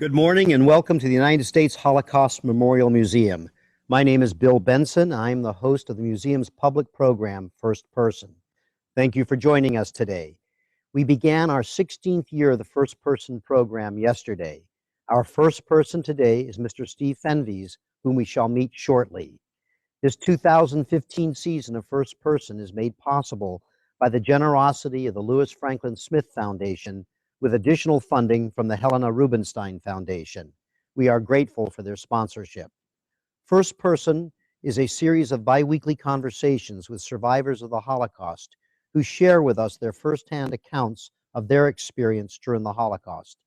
Good morning and welcome to the United States Holocaust Memorial Museum. My name is Bill Benson. I'm the host of the museum's public program, First Person. Thank you for joining us today. We began our 16th year of the First Person program yesterday. Our first person today is Mr. Steve Fenves, whom we shall meet shortly. This 2015 season of First Person is made possible by the generosity of the Lewis Franklin Smith Foundation with additional funding from the Helena Rubinstein Foundation. We are grateful for their sponsorship. First Person is a series of biweekly conversations with survivors of the Holocaust who share with us their firsthand accounts of their experience during the Holocaust.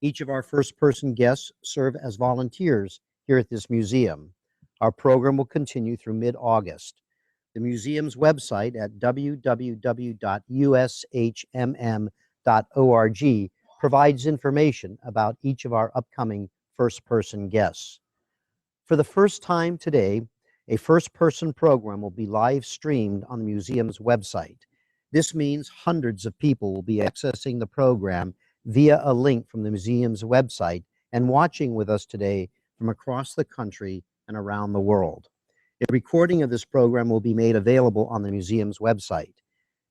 Each of our First Person guests serve as volunteers here at this museum. Our program will continue through mid-August. The museum's website at www.ushmm.org provides information about each of our upcoming First Person guests. For the first time today, a First Person program will be live streamed on the museum's website. This means hundreds of people will be accessing the program via a link from the museum's website and watching with us today from across the country and around the world. A recording of this program will be made available on the museum's website.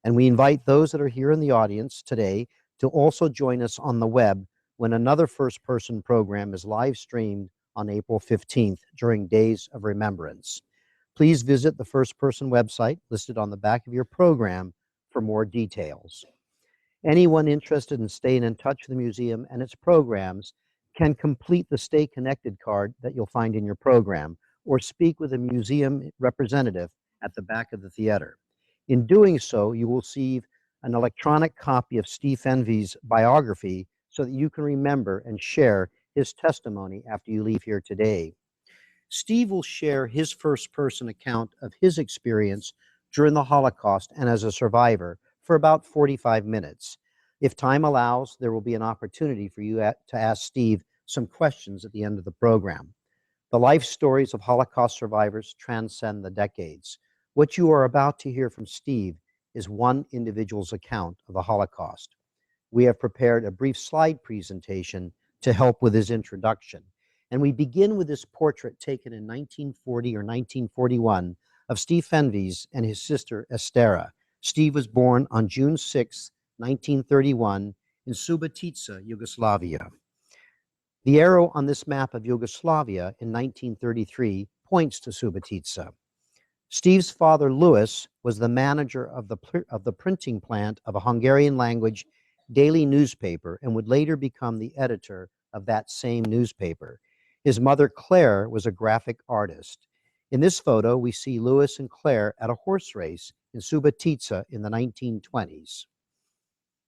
And we invite those that are here in the audience today to also join us on the web when another First Person program is live streamed on April 15th during Days of Remembrance. Please visit the First Person website listed on the back of your program for more details. Anyone interested in staying in touch with the museum and its programs can complete the Stay Connected card that you'll find in your program or speak with a museum representative at the back of the theater. In doing so, you will receive an electronic copy of Steve Fenves' biography so that you can remember and share his testimony after you leave here today. Steve will share his first-person account of his experience during the Holocaust and as a survivor for about 45 minutes. If time allows, there will be an opportunity for you to ask Steve some questions at the end of the program. The life stories of Holocaust survivors transcend the decades. What you are about to hear from Steve is one individual's account of the Holocaust. We have prepared a brief slide presentation to help with his introduction. And we begin with this portrait taken in 1940 or 1941 of Steve Fenves and his sister Estera. Steve was born on June 6, 1931 in Subotica, Yugoslavia. The arrow on this map of Yugoslavia in 1933 points to Subotica. Steve's father, Louis, was the manager of the printing plant of a Hungarian-language daily newspaper and would later become the editor of that same newspaper. His mother, Claire, was a graphic artist. In this photo, we see Louis and Claire at a horse race in Subotica in the 1920s.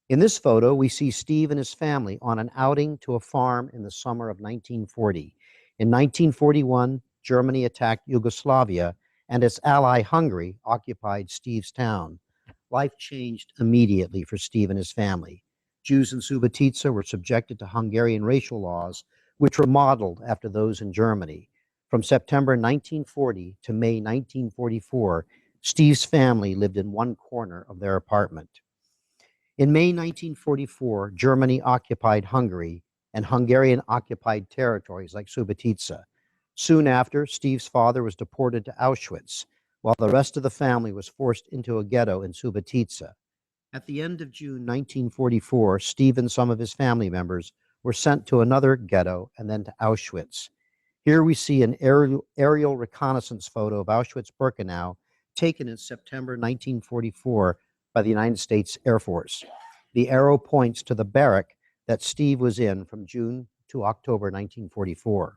In this photo, we see Steve and his family on an outing to a farm in the summer of 1940. In 1941, Germany attacked Yugoslavia, and its ally Hungary occupied Steve's town. Life changed immediately for Steve and his family. Jews in Subotica were subjected to Hungarian racial laws, which were modeled after those in Germany. From September 1940 to May 1944, Steve's family lived in one corner of their apartment. In May 1944, Germany occupied Hungary, and Hungarian occupied territories like Subotica. Soon after, Steve's father was deported to Auschwitz, while the rest of the family was forced into a ghetto in Subotica. At the end of June 1944, Steve and some of his family members were sent to another ghetto and then to Auschwitz. Here we see an aerial reconnaissance photo of Auschwitz-Birkenau taken in September 1944 by the United States Air Force. The arrow points to the barrack that Steve was in from June to October 1944.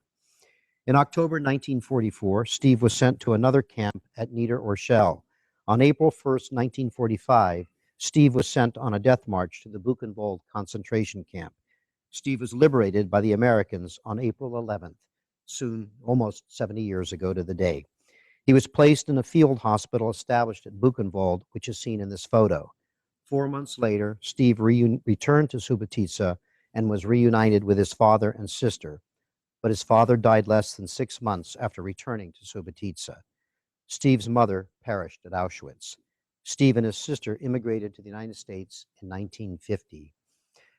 In October 1944, Steve was sent to another camp at Neer, Orell. On April 1st, 1945, Steve was sent on a death march to the Buchenwald concentration camp. Steve was liberated by the Americans on April 11th, soon almost 70 years ago to the day. He was placed in a field hospital established at Buchenwald, which is seen in this photo. 4 months later, Steve returned to Subotica and was reunited with his father and sister, but his father died less than 6 months after returning to Subotica. Steve's mother perished at Auschwitz. Steve and his sister immigrated to the United States in 1950.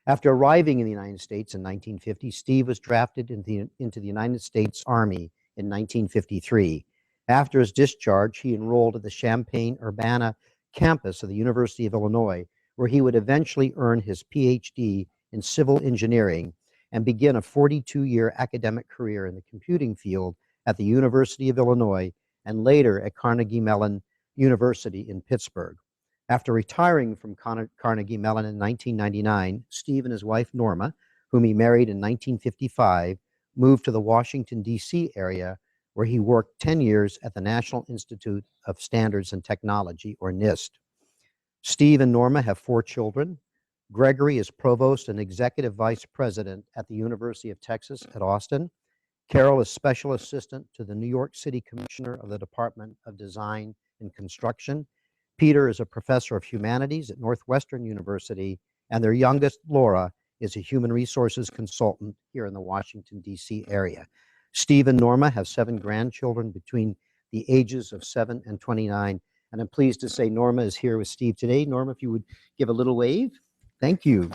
After arriving in the United States in 1950, Steve was drafted into the United States Army in 1953. After his discharge, he enrolled at the Champaign-Urbana campus of the University of Illinois, where he would eventually earn his PhD in civil engineering and begin a 42-year academic career in the computing field at the University of Illinois and later at Carnegie Mellon University in Pittsburgh. After retiring from Carnegie Mellon in 1999, Steve and his wife Norma, whom he married in 1955, moved to the Washington, D.C. area, where he worked 10 years at the National Institute of Standards and Technology, or NIST. Steve and Norma have 4 children. Gregory is provost and executive vice president at the University of Texas at Austin. Carol is special assistant to the New York City Commissioner of the Department of Design and Construction. Peter is a professor of humanities at Northwestern University, and their youngest, Laura, is a human resources consultant here in the Washington, D.C. area. Steve and Norma have 7 grandchildren between the ages of 7 and 29, and I'm pleased to say Norma is here with Steve today. Norma, if you would give a little wave. Thank you.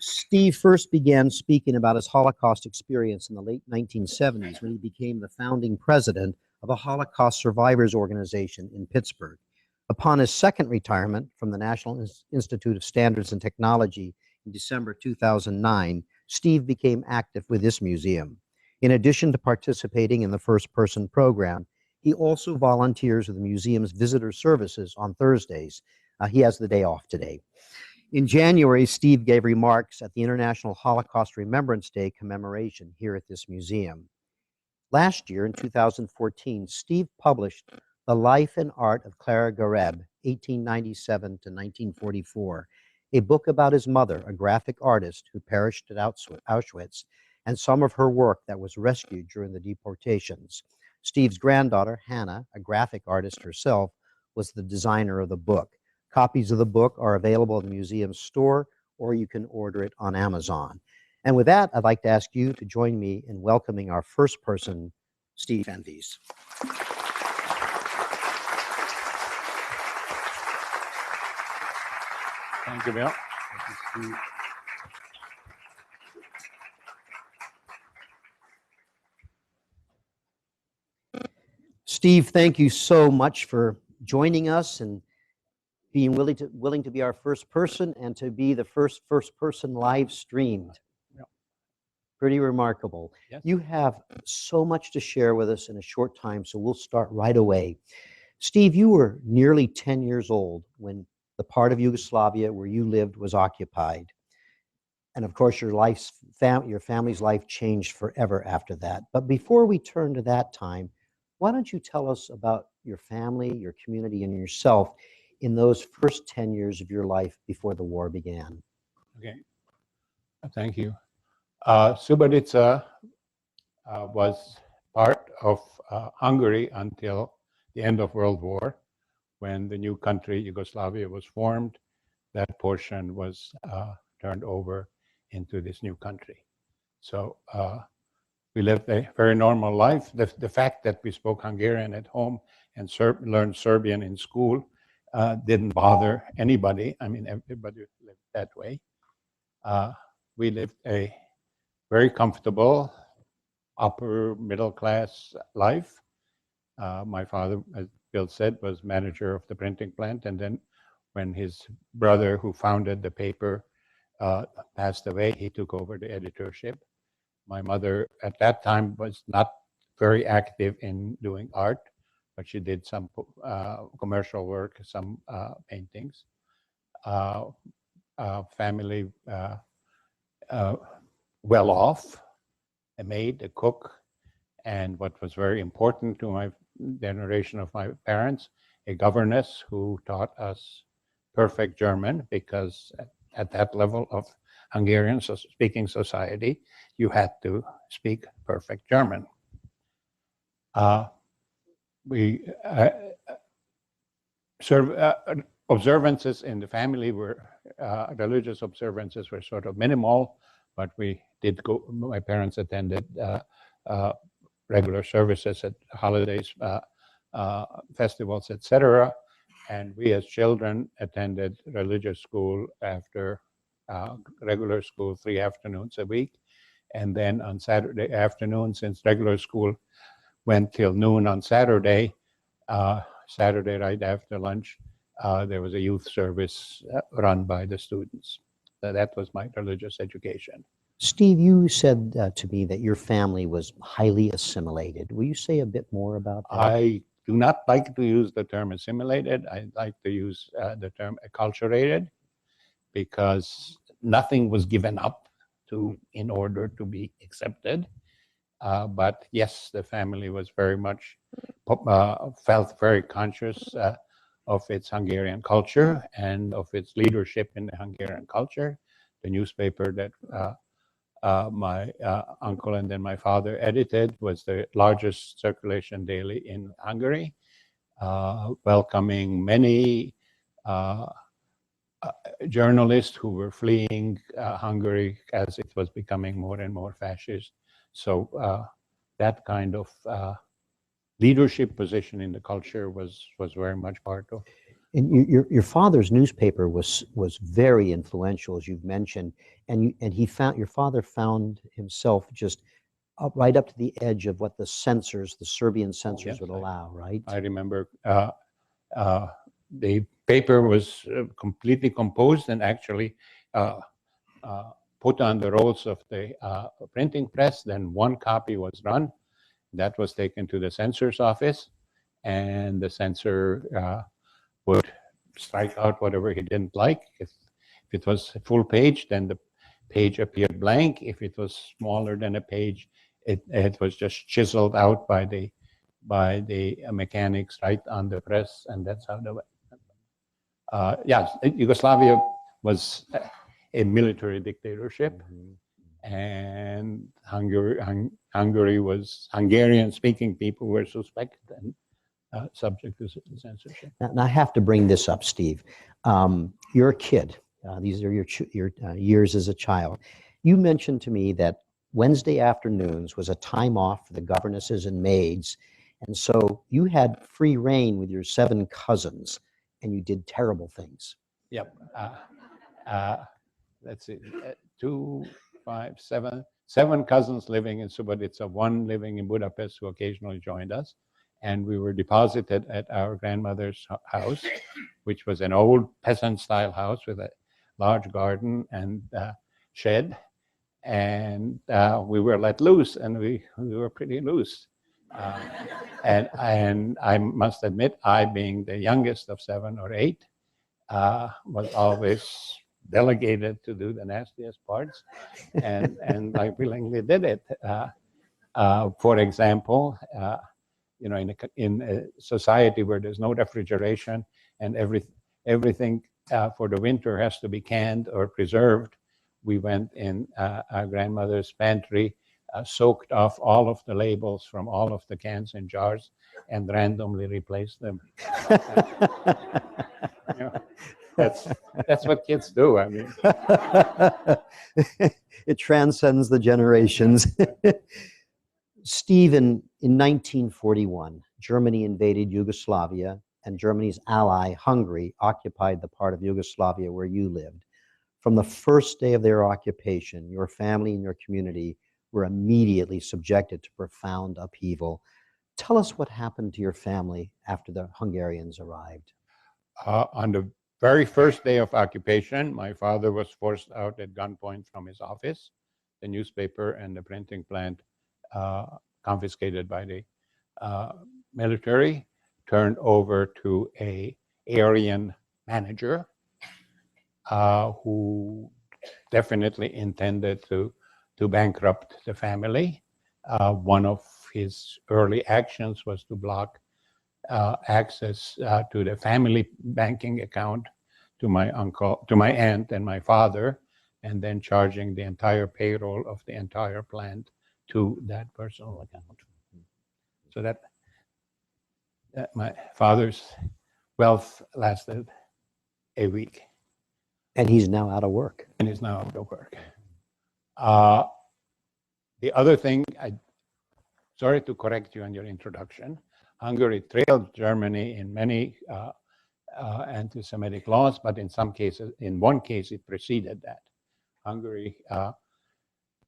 Steve first began speaking about his Holocaust experience in the late 1970s when he became the founding president of a Holocaust survivors organization in Pittsburgh. Upon his second retirement from the National Institute of Standards and Technology in December 2009, Steve became active with this museum. In addition to participating in the First Person program, he also volunteers with the museum's visitor services on Thursdays. He has the day off today. In January, Steve gave remarks at the International Holocaust Remembrance Day commemoration here at this museum. Last year, in 2014, Steve published The Life and Art of Clara Gareb, 1897 to 1944, a book about his mother, a graphic artist who perished at Auschwitz, and some of her work that was rescued during the deportations. Steve's granddaughter, Hannah, a graphic artist herself, was the designer of the book. Copies of the book are available in the museum's store, or you can order it on Amazon. And with that, I'd like to ask you to join me in welcoming our first person, Steve Fenves. Thank you, Bill. Steve, thank you so much for joining us and being willing to be our first person and to be the first person live streamed. Yeah. Pretty remarkable. Yes. You have so much to share with us in a short time, so we'll start right away. Steve, you were nearly 10 years old when the part of Yugoslavia where you lived was occupied. And of course, your family's life changed forever after that. But before we turn to that time, why don't you tell us about your family, your community, and yourself in those first 10 years of your life before the war began? Okay, thank you. Subotica was part of Hungary until the end of World War, when the new country, Yugoslavia, was formed. That portion was turned over into this new country. So we lived a very normal life. The fact that we spoke Hungarian at home and learned Serbian in school didn't bother anybody. I mean, everybody lived that way. We lived a very comfortable, upper middle class life. My father, as Bill said, was manager of the printing plant. And then when his brother, who founded the paper, passed away, he took over the editorship. My mother at that time was not very active in doing art, but she did some commercial work, some paintings. Family well off, a maid, a cook, and what was very important to my generation of my parents, a governess who taught us perfect German, because at that level of Hungarian speaking society, you had to speak perfect German. Observances in the family were, religious observances were sort of minimal, but we did go, my parents attended regular services at holidays, festivals, etc. And we as children attended religious school after regular school 3 afternoons a week. And then on Saturday afternoon, since regular school went till noon on Saturday, Saturday right after lunch, there was a youth service run by the students. So that was my religious education. Steve, you said to me that your family was highly assimilated. Will you say a bit more about that? I do not like to use the term assimilated. I like to use the term acculturated, because nothing was given up in order to be accepted. But yes, the family was very much felt very conscious of its Hungarian culture and of its leadership in the Hungarian culture. The newspaper that my uncle and then my father edited was the largest circulation daily in Hungary, welcoming many journalists who were fleeing Hungary as it was becoming more and more fascist. So that kind of leadership position in the culture was very much part of. And your father's newspaper was very influential, as you've mentioned, and your father found himself just right up to the edge of what the Serbian censors would allow, right? I remember the paper was completely composed and actually put on the rolls of the printing press. Then one copy was run. That was taken to the censor's office, and the censor would strike out whatever he didn't like. If it was a full page, then the page appeared blank. If it was smaller than a page, it was just chiseled out by the mechanics right on the press, and that's how the Yugoslavia was a military dictatorship, and Hungary was Hungarian-speaking people were suspected and subject to censorship. Now, I have to bring this up, Steve. You're a kid. These are your years as a child. You mentioned to me that Wednesday afternoons was a time off for the governesses and maids, and so you had free reign with your 7 cousins, and you did terrible things. Yep. Let's see, 2, 5, 7 cousins living in Subotica, 1 living in Budapest who occasionally joined us. And we were deposited at our grandmother's house, which was an old peasant-style house with a large garden and shed. And we were let loose, and we were pretty loose. And I must admit, I, being the youngest of 7 or 8, was always delegated to do the nastiest parts, and I willingly did it. For example, in a society where there's no refrigeration and everything for the winter has to be canned or preserved, we went in our grandmother's pantry, soaked off all of the labels from all of the cans and jars, and randomly replaced them. That's what kids do. I mean, it transcends the generations. Stephen, in 1941, Germany invaded Yugoslavia, and Germany's ally, Hungary, occupied the part of Yugoslavia where you lived. From the first day of their occupation, your family and your community were immediately subjected to profound upheaval. Tell us what happened to your family after the Hungarians arrived. On the very first day of occupation, my father was forced out at gunpoint from his office. The newspaper and the printing plant confiscated by the military, turned over to an Aryan manager who definitely intended to bankrupt the family. One of his early actions was to block access to the family banking account to my aunt and my father, and then charging the entire payroll of the entire plant to that personal account. So that my father's wealth lasted a week. And he's now out of work. And he's now out of work. The other thing, sorry to correct you on your introduction, Hungary trailed Germany in many anti-Semitic laws, but in some cases, in one case, it preceded that. Hungary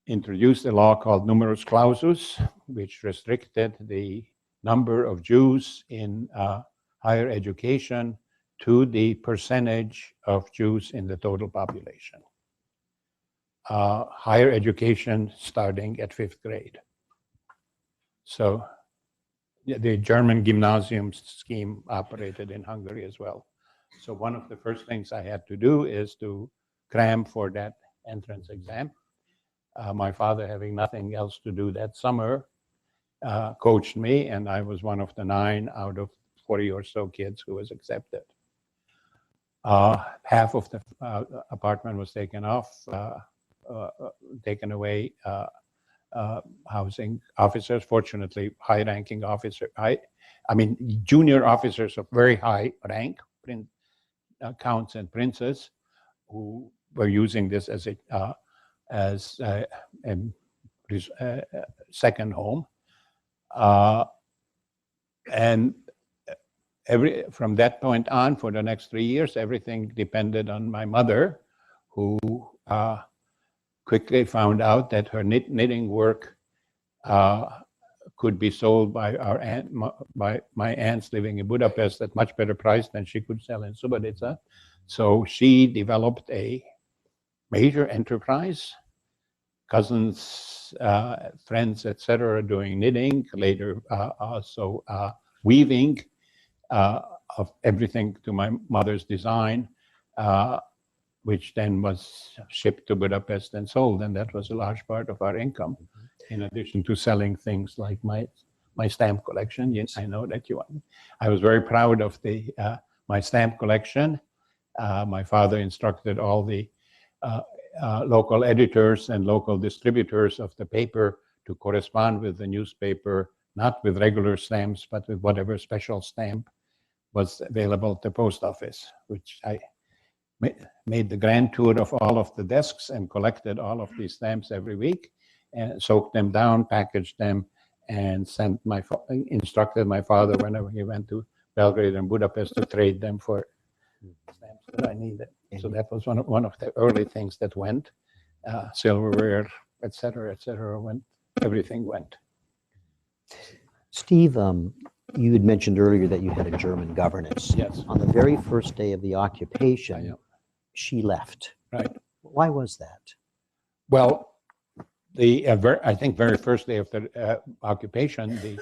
introduced a law called numerus clausus, which restricted the number of Jews in higher education to the percentage of Jews in the total population. Higher education starting at 5th grade. So the German gymnasium scheme operated in Hungary as well. So one of the first things I had to do is to cram for that entrance exam. My father, having nothing else to do that summer, coached me, and I was one of the 9 out of 40 or so kids who was accepted. Half of the apartment was taken away. Housing officers, fortunately, high-ranking officer, junior officers of very high rank, counts and princes, who were using this as a second home, and from that point on, for the next 3 years, everything depended on my mother, who quickly found out that her knitting work could be sold by my aunts living in Budapest at much better price than she could sell in Subotica. So she developed a major enterprise, cousins, friends, etc., doing knitting, later also weaving of everything to my mother's design, which then was shipped to Budapest and sold, and that was a large part of our income, in addition to selling things like my stamp collection. Yes, I know that you want. I was very proud of my stamp collection. My father instructed all the local editors and local distributors of the paper to correspond with the newspaper, not with regular stamps, but with whatever special stamp was available at the post office, which I made the grand tour of all of the desks and collected all of these stamps every week, and soaked them down, packaged them, and instructed my father whenever he went to Belgrade and Budapest to trade them for stamps that I needed. So that was one of the early things that went. Silverware, etc., everything went. Steve, you had mentioned earlier that you had a German governess. Yes. On the very first day of the occupation, she left. Right. Why was that? Well, I think very first day of the occupation,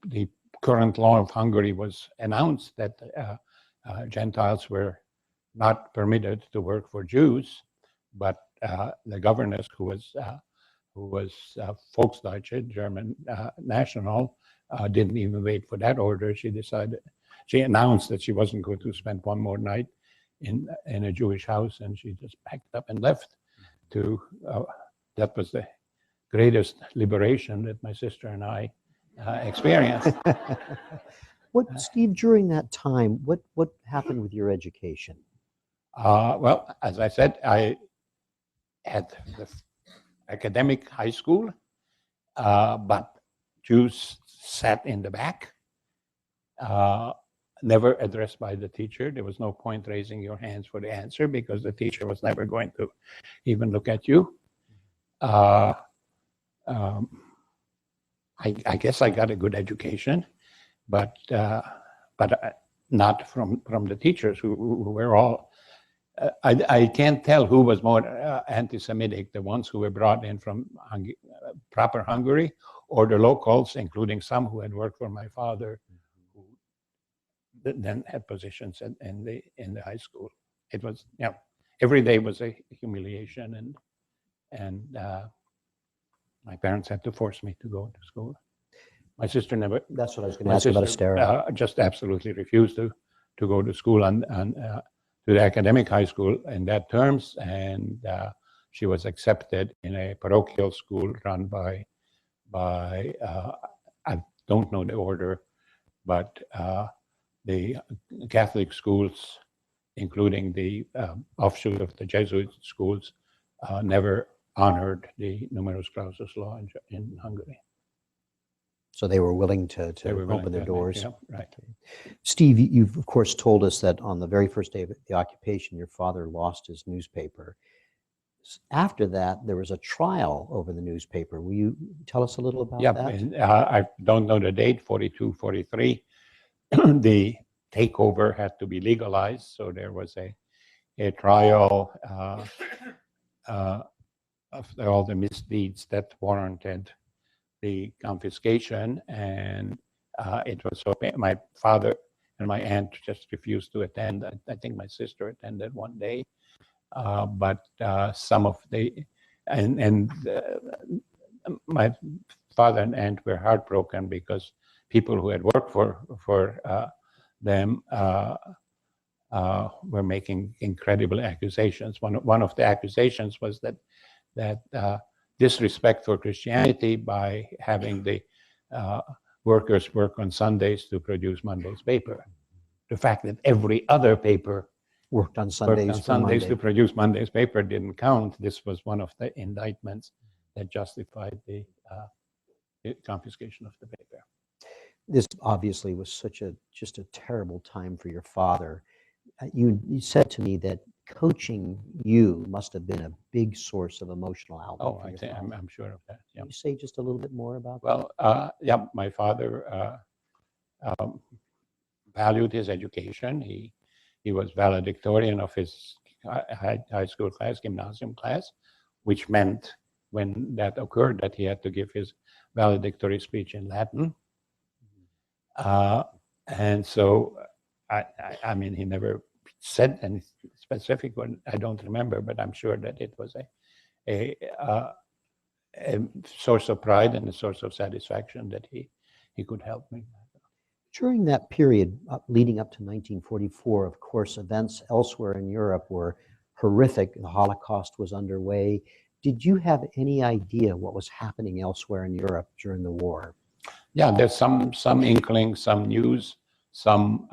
the current law of Hungary was announced that Gentiles were not permitted to work for Jews, but the governess, who was Volksdeutsche, German national, didn't even wait for that order. She announced that she wasn't going to spend one more night in a Jewish house, and she just packed up and left. That was the greatest liberation that my sister and I experienced. Steve, during that time, what happened with your education? Well, as I said, I had the academic high school, but Jews sat in the back, never addressed by the teacher. There was no point raising your hands for the answer because the teacher was never going to even look at you. I guess I got a good education, but not from the teachers who were all. I can't tell who was more anti-Semitic, the ones who were brought in from proper Hungary, or the locals, including some who had worked for my father, who then had positions in the high school. It was, every day was a humiliation, and my parents had to force me to go to school. My sister never. That's what I was going to ask about Estera. Just absolutely refused to go to school and to the academic high school in that terms, and she was accepted in a parochial school run by I don't know the order, but the Catholic schools, including the offshoot of the Jesuit schools, never honored the numerus clausus law in Hungary. So they were willing to They were willing open their to, doors. yeah, right. Steve, you've of course told us that on the very first day of the occupation, your father lost his newspaper. After that, there was a trial over the newspaper. Will you tell us a little about Yeah, that? and, I don't know the date, 42, 43. The takeover had to be legalized, so there was a trial of all the misdeeds that warranted the confiscation, and it was so my father and my aunt just refused to attend. I think my sister attended one day, but some of the and my father and aunt were heartbroken because people who had worked for them were making incredible accusations. One of the accusations was that disrespect for Christianity by having the workers work on Sundays to produce Monday's paper. The fact that every other paper Worked on Sundays for Monday. to produce Monday's paper didn't count. This was one of the indictments that justified the confiscation of the paper. This obviously was just a terrible time for your father. You said to me that coaching you must have been a big source of emotional outlet. Oh, I'm sure of that. Yeah. Can you say just a little bit more about that? Well, yeah, my father valued his education. He was valedictorian of his high school class, gymnasium class, which meant when that occurred that he had to give his valedictory speech in Latin. And so, I mean, he never said any specific one. I don't remember, but I'm sure that it was a source of pride and a source of satisfaction that he could help me. During that period leading up to 1944, of course, events elsewhere in Europe were horrific. The Holocaust was underway. Did you have any idea what was happening elsewhere in Europe during the war? Yeah, there's some inkling, some news, some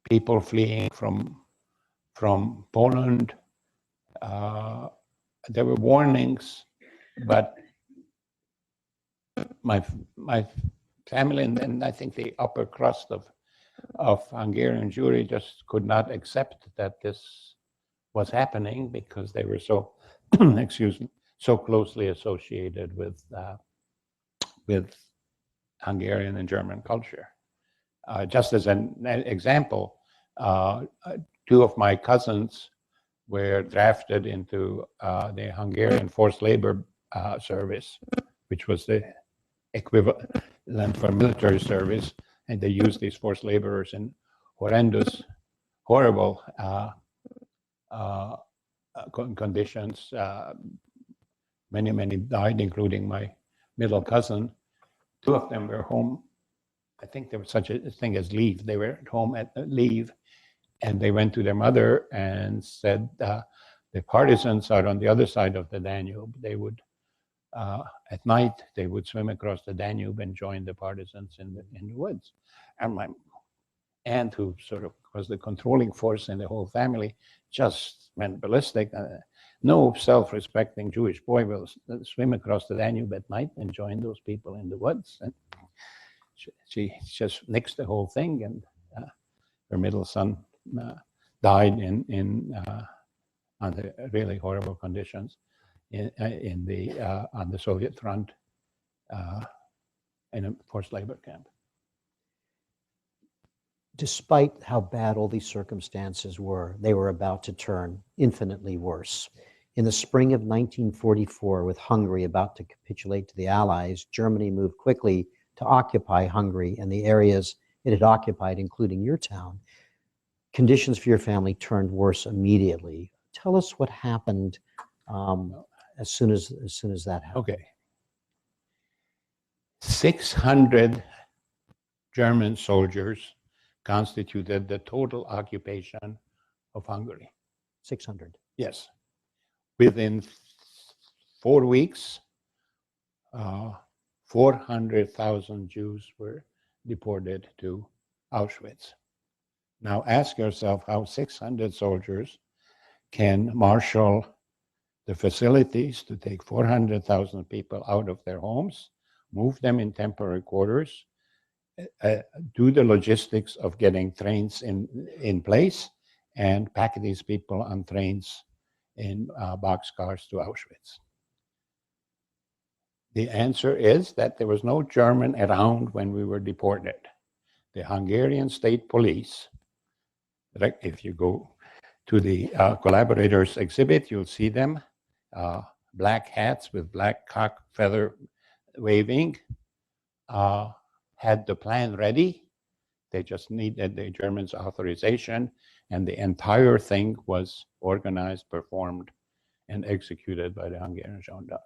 people fleeing from Poland. There were warnings, but my family and I think the upper crust of Hungarian Jewry just could not accept that this was happening because they were so, excuse me, so closely associated with Hungarian and German culture. Just as an example, two of my cousins were drafted into the Hungarian forced labor service, which was the equivalent for military service, and they used these forced laborers in horrendous, horrible conditions. Many died, including my middle cousin. Two of them were home. I think there was such a thing as leave. They were at home at leave, and they went to their mother and said, the partisans are on the other side of the Danube. They would, at night, they would swim across the Danube and join the partisans in the woods. And my aunt, who sort of was the controlling force in the whole family, just went ballistic. No self-respecting Jewish boy will swim across the Danube at night and join those people in the woods. And she just nixed the whole thing, and her middle son died under really horrible conditions on the Soviet front in a forced labor camp. Despite how bad all these circumstances were, they were about to turn infinitely worse. In the spring of 1944, with Hungary about to capitulate to the Allies, Germany moved quickly to occupy Hungary and the areas it had occupied, including your town. Conditions for your family turned worse immediately. Tell us what happened as soon as that happened. Okay. 600 German soldiers constituted the total occupation of Hungary. 600. Yes. Within 4 weeks, 400,000 Jews were deported to Auschwitz. Now ask yourself how 600 soldiers can marshal the facilities to take 400,000 people out of their homes, move them in temporary quarters, do the logistics of getting trains in place, and pack these people on trains in boxcars to Auschwitz. The answer is that there was no German around when we were deported. The Hungarian state police, if you go to the collaborators exhibit, you'll see them, black hats with black cock feather waving, had the plan ready. They just needed the Germans' authorization, and the entire thing was organized, performed, and executed by the Hungarian gendarmes.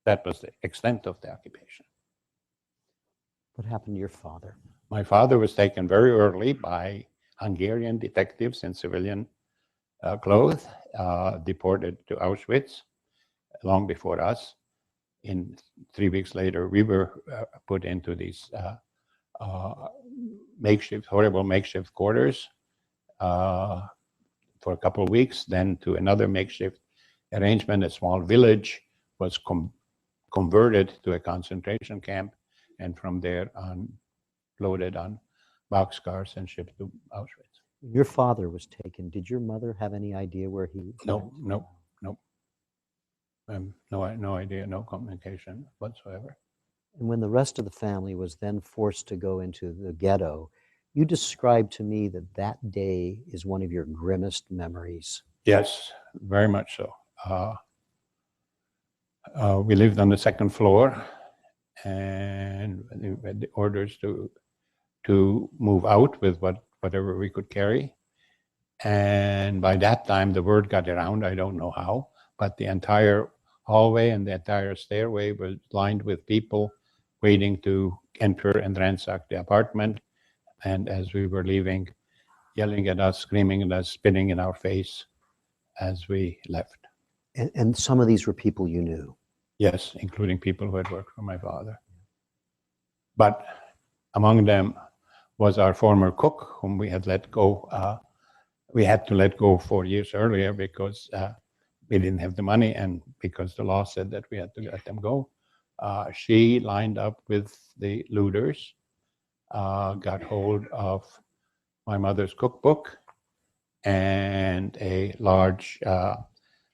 That was the extent of the occupation. What happened to your father? My father was taken very early by Hungarian detectives in civilian clothes, deported to Auschwitz long before us. 3 weeks later, we were put into these horrible makeshift quarters for a couple of weeks, then to another makeshift arrangement. A small village was converted to a concentration camp, and from there on, loaded on boxcars and shipped to Auschwitz. When your father was taken, did your mother have any idea where he went? No. No idea, no communication whatsoever. And when the rest of the family was then forced to go into the ghetto, you described to me that that day is one of your grimmest memories. Yes, very much so. We lived on the second floor, and we had the orders to move out with whatever we could carry. And by that time, the word got around, I don't know how, but the entire hallway and the entire stairway was lined with people waiting to enter and ransack the apartment. And as we were leaving, yelling at us, screaming at us, spitting in our face as we left. And some of these were people you knew? Yes, including people who had worked for my father. But among them was our former cook, whom we had let go. We had to let go 4 years earlier because we didn't have the money, and because the law said that we had to let them go. She lined up with the looters, got hold of my mother's cookbook and a large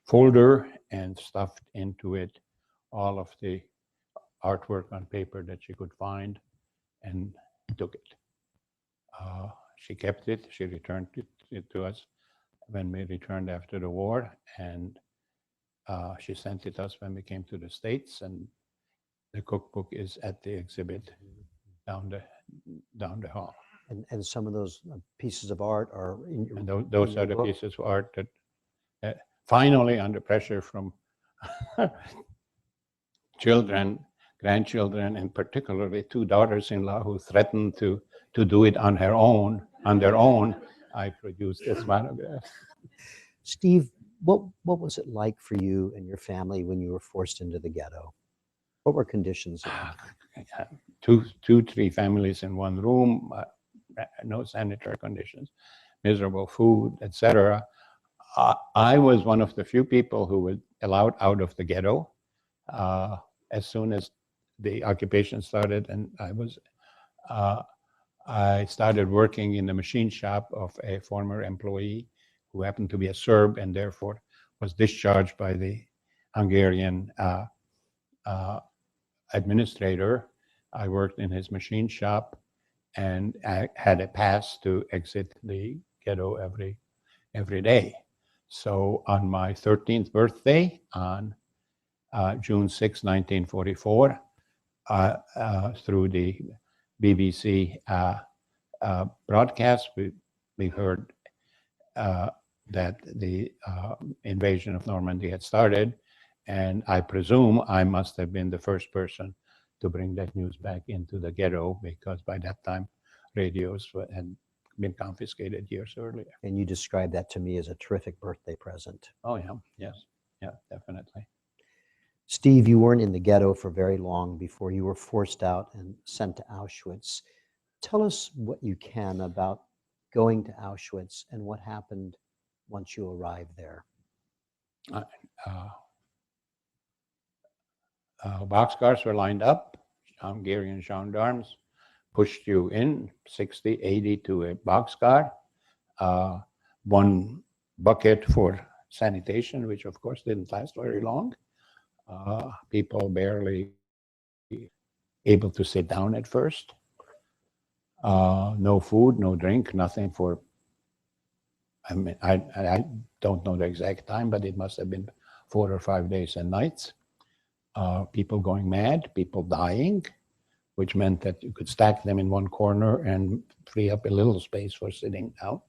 folder, and stuffed into it all of the artwork on paper that she could find, and took it. She kept it. She returned it to us when we returned after the war, and she sent it us when we came to the States, and the cookbook is at the exhibit down the hall. And some of those pieces of art are in your, And those are the book? pieces of art that finally, under pressure from children, grandchildren, and particularly 2 daughters-in-law who threatened to do it on their own, I produced this monograph. Steve, what was it like for you and your family when you were forced into the ghetto? What were conditions like? 3 families in one room, no sanitary conditions, miserable food, etc. I was one of the few people who were allowed out of the ghetto as soon as the occupation started, and I started working in the machine shop of a former employee who happened to be a Serb and therefore was discharged by the Hungarian administrator. I worked in his machine shop, and I had a pass to exit the ghetto every day. So on my 13th birthday, on June 6, 1944, through the BBC broadcast, we heard that the invasion of Normandy had started, and I presume I must have been the first person to bring that news back into the ghetto, because by that time radios had been confiscated years earlier. And you described that to me as a terrific birthday present. Oh yeah, yes, yeah, definitely. Steve, you weren't in the ghetto for very long before you were forced out and sent to Auschwitz. Tell us what you can about going to Auschwitz and what happened once you arrived there. uh, boxcars were lined up. Hungarian gendarmes pushed you in, 60, 80 to a boxcar. One bucket for sanitation, which of course didn't last very long. People barely able to sit down at first. No food, no drink, nothing for, I mean, I don't know the exact time, but it must have been 4 or 5 days and nights. People going mad, people dying, which meant that you could stack them in one corner and free up a little space for sitting down.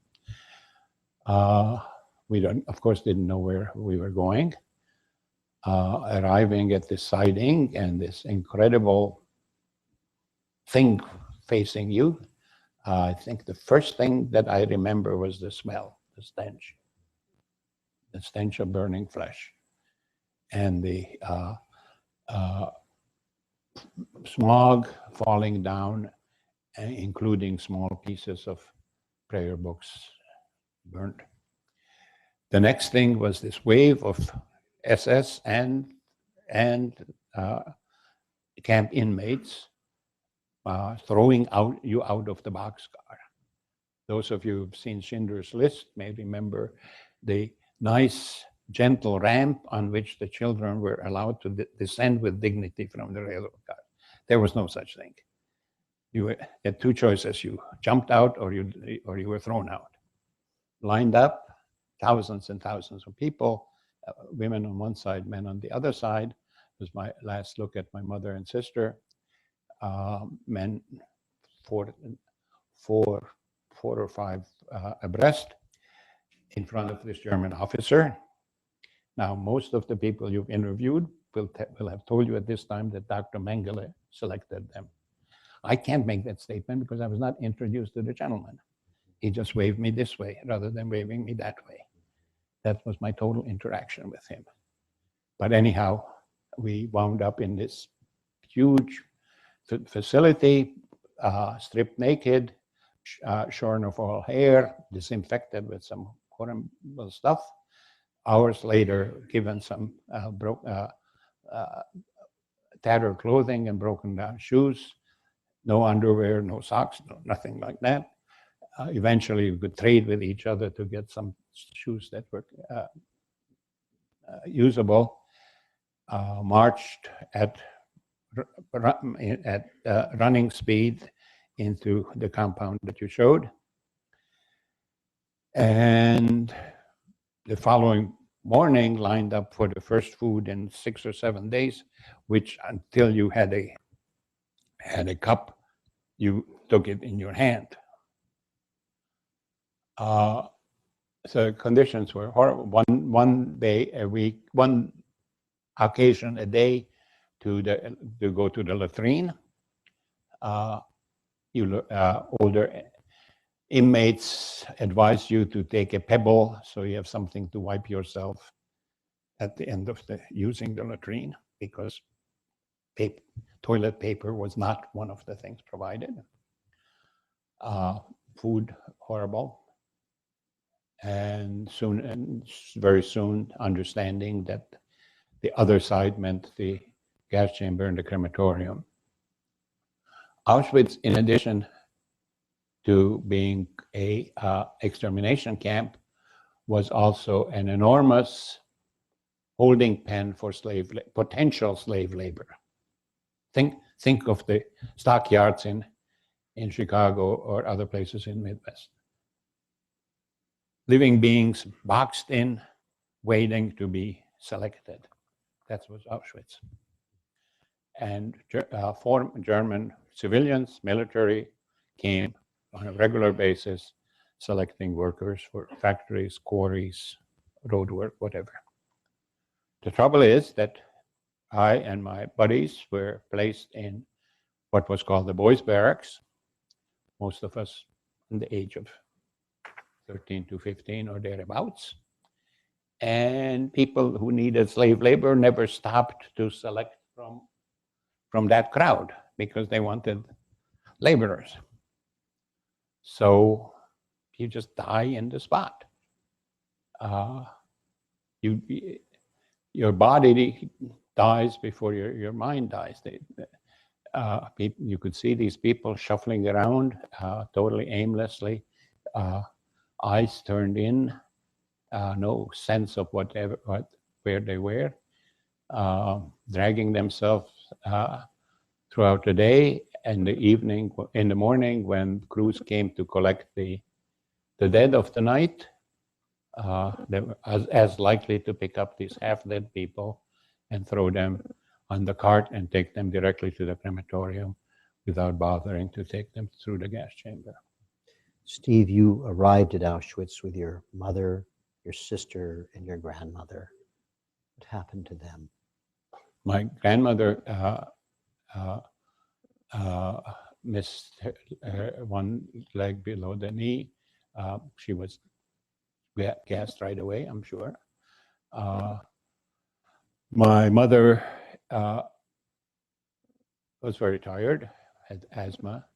We of course, didn't know where we were going. Arriving at this siding and this incredible thing facing you, I think the first thing that I remember was the smell, the stench of burning flesh, and the smog falling down, including small pieces of prayer books burnt. The next thing was this wave of SS and camp inmates throwing you out of the boxcar. Those of you who've seen Schindler's List may remember the nice, gentle ramp on which the children were allowed to descend with dignity from the railroad car. There was no such thing. You had two choices: you jumped out, or you were thrown out. Lined up, thousands and thousands of people, women on one side, men on the other side. It was my last look at my mother and sister. Men, four or five abreast, in front of this German officer. Now, most of the people you've interviewed will have told you at this time that Dr. Mengele selected them. I can't make that statement because I was not introduced to the gentleman. He just waved me this way rather than waving me that way. That was my total interaction with him. But anyhow, we wound up in this huge facility, stripped naked, shorn of all hair, disinfected with some horrible stuff. Hours later, given some tattered clothing and broken down shoes, no underwear, no socks, nothing like that. Eventually, we could trade with each other to get some shoes that were usable. Marched at running speed into the compound that you showed. And the following morning, lined up for the first food in 6 or 7 days, which until you had a cup, you took it in your hand. So conditions were horrible. One day a week, one occasion a day to go to the latrine. Older inmates advise you to take a pebble so you have something to wipe yourself at the end of using the latrine, because toilet paper was not one of the things provided. Food, horrible. And very soon, understanding that the other side meant the gas chamber and the crematorium. Auschwitz, in addition to being a extermination camp, was also an enormous holding pen for potential slave labor. Think of the stockyards in Chicago or other places in the Midwest. Living beings boxed in, waiting to be selected. That was Auschwitz. And German civilians, military, came on a regular basis, selecting workers for factories, quarries, road work, whatever. The trouble is that I and my buddies were placed in what was called the boys' barracks, most of us in the age of 13 to 15 or thereabouts. And people who needed slave labor never stopped to select from that crowd because they wanted laborers. So you just die in the spot. your body dies before your mind dies. You could see these people shuffling around totally aimlessly, eyes turned in, no sense of where they were, dragging themselves throughout the day and the evening. In the morning, when crews came to collect the dead of the night, they were as likely to pick up these half-dead people and throw them on the cart and take them directly to the crematorium without bothering to take them through the gas chamber. Steve, you arrived at Auschwitz with your mother, your sister, and your grandmother. What happened to them? My grandmother missed one leg below the knee. She was gassed right away, I'm sure. My mother was very tired, had asthma,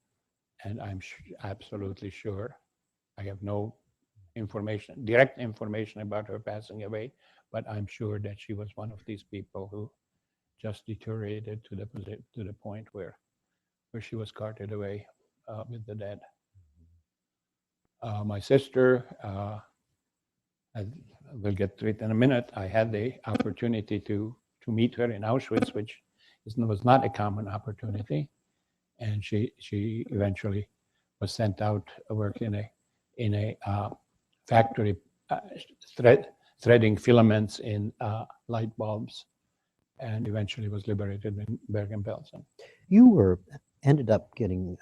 and I'm absolutely sure, I have no direct information about her passing away, but I'm sure that she was one of these people who just deteriorated to the point where she was carted away with the dead. My sister, we'll get to it in a minute. I had the opportunity to meet her in Auschwitz, which was not a common opportunity, and she eventually was sent out to work in a factory threading filaments in light bulbs, and eventually was liberated in Bergen-Belsen. You ended up getting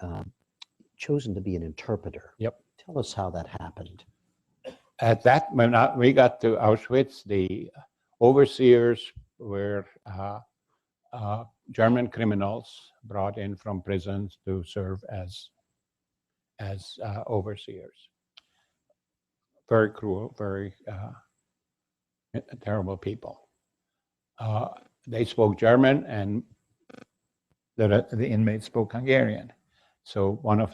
chosen to be an interpreter. Yep. Tell us how that happened. At that, when we got to Auschwitz, the overseers were German criminals brought in from prisons to serve as overseers. Very cruel, very terrible people. They spoke German, and the inmates spoke Hungarian. So one of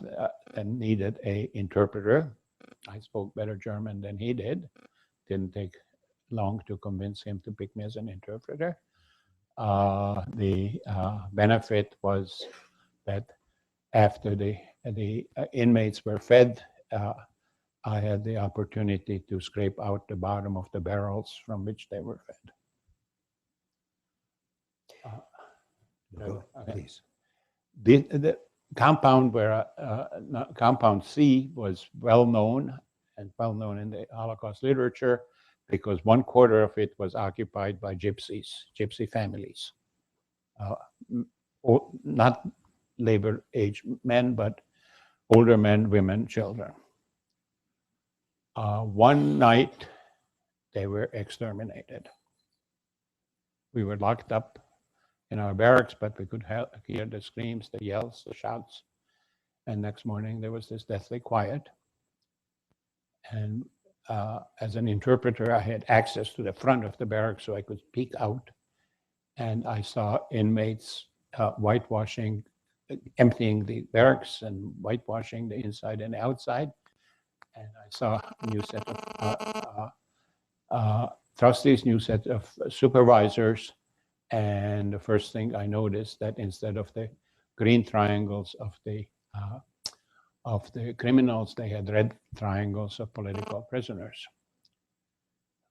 them needed an interpreter. I spoke better German than he did. Didn't take long to convince him to pick me as an interpreter. The benefit was that after the inmates were fed, I had the opportunity to scrape out the bottom of the barrels from which they were fed. Please. The compound compound C was well known in the Holocaust literature because 1/4 of it was occupied by gypsy families, not labor-age men, but older men, women, children. One night, they were exterminated. We were locked up in our barracks, but we could hear the screams, the yells, the shouts. And next morning, there was this deathly quiet. And as an interpreter, I had access to the front of the barracks so I could peek out. And I saw inmates whitewashing, emptying the barracks and whitewashing the inside and the outside. And I saw a new set of trustees, new set of supervisors. And the first thing I noticed that instead of the green triangles of the criminals, they had red triangles of political prisoners.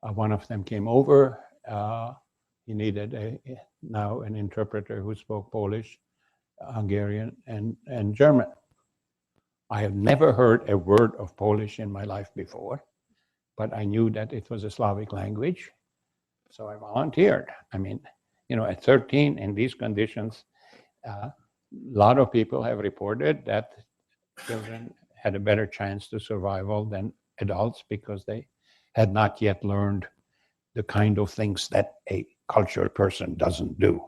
One of them came over. He needed now an interpreter who spoke Polish, Hungarian, and German. I have never heard a word of Polish in my life before, but I knew that it was a Slavic language, so I volunteered. I mean, at 13, in these conditions, a lot of people have reported that children had a better chance to survival than adults because they had not yet learned the kind of things that a cultured person doesn't do.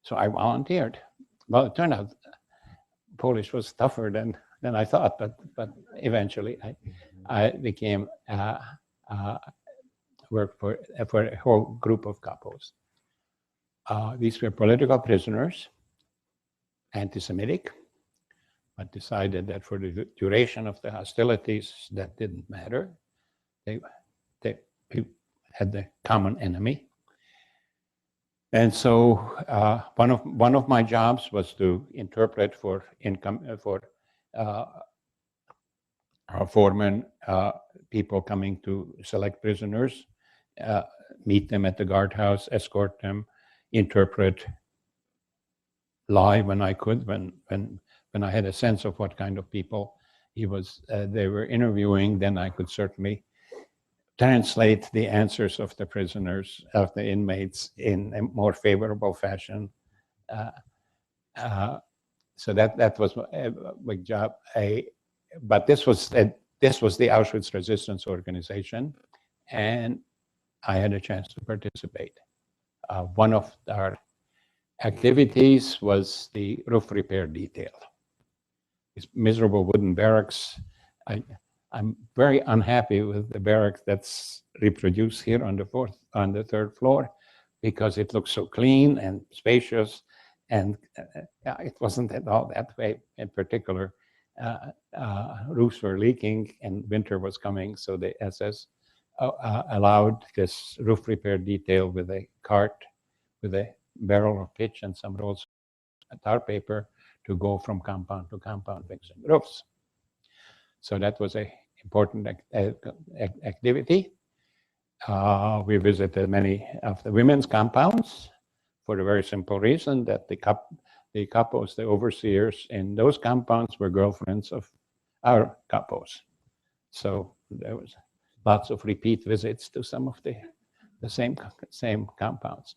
So I volunteered. Well, it turned out Polish was tougher than I thought, but eventually I became worked for a whole group of couples. These were political prisoners, anti-Semitic, but decided that for the duration of the hostilities, that didn't matter. They we had the common enemy. And so one of my jobs was to interpret for our foremen, people coming to select prisoners, meet them at the guardhouse, escort them, interpret, lie when I could, when I had a sense of what kind of people they were interviewing, then I could certainly translate the answers of the prisoners, of the inmates, in a more favorable fashion. So that was a big job. But this was the Auschwitz Resistance Organization, and I had a chance to participate. One of our activities was the roof repair detail. These miserable wooden barracks. I'm very unhappy with the barrack that's reproduced here on the third floor, because it looks so clean and spacious, and it wasn't at all that way. In particular, roofs were leaking and winter was coming, so the SS allowed this roof repair detail with a cart, with a barrel of pitch and some rolls of tar paper to go from compound to compound fixing roofs. So that was an important activity. We visited many of the women's compounds for the very simple reason that the capos, the overseers in those compounds, were girlfriends of our capos. So there was lots of repeat visits to some of the same compounds.